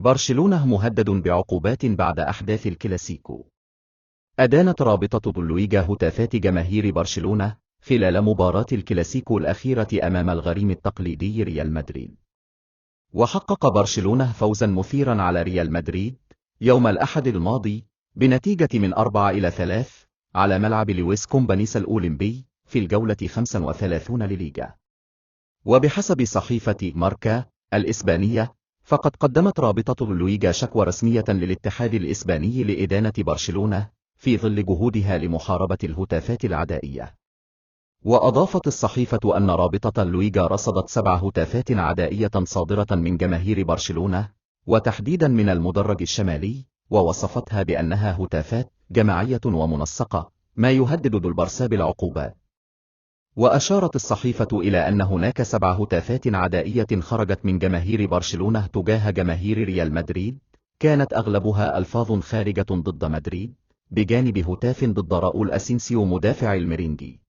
برشلونة مهدد بعقوبات بعد أحداث الكلاسيكو. أدانت رابطة الليغا هتافات جماهير برشلونة خلال مباراة الكلاسيكو الأخيرة أمام الغريم التقليدي ريال مدريد. وحقق برشلونة فوزا مثيرا على ريال مدريد يوم الأحد الماضي بنتيجة من 4-3 على ملعب لويس كومبانيس الأولمبي في الجولة 35 لليغا. وبحسب صحيفة ماركا الإسبانية، فقد قدمت رابطة الليغا شكوى رسمية للاتحاد الإسباني لإدانة برشلونة في ظل جهودها لمحاربة الهتافات العدائية. وأضافت الصحيفة أن رابطة الليغا رصدت 7 هتافات عدائية صادرة من جماهير برشلونة، وتحديدا من المدرج الشمالي، ووصفتها بأنها هتافات جماعية ومنسقة، ما يهدد ذو البرسا بالعقوبات. وأشارت الصحيفة إلى أن هناك 7 هتافات عدائية خرجت من جماهير برشلونة تجاه جماهير ريال مدريد، كانت أغلبها ألفاظ خارجة ضد مدريد، بجانب هتاف ضد راؤول أسينسيو مدافع الميرينجي.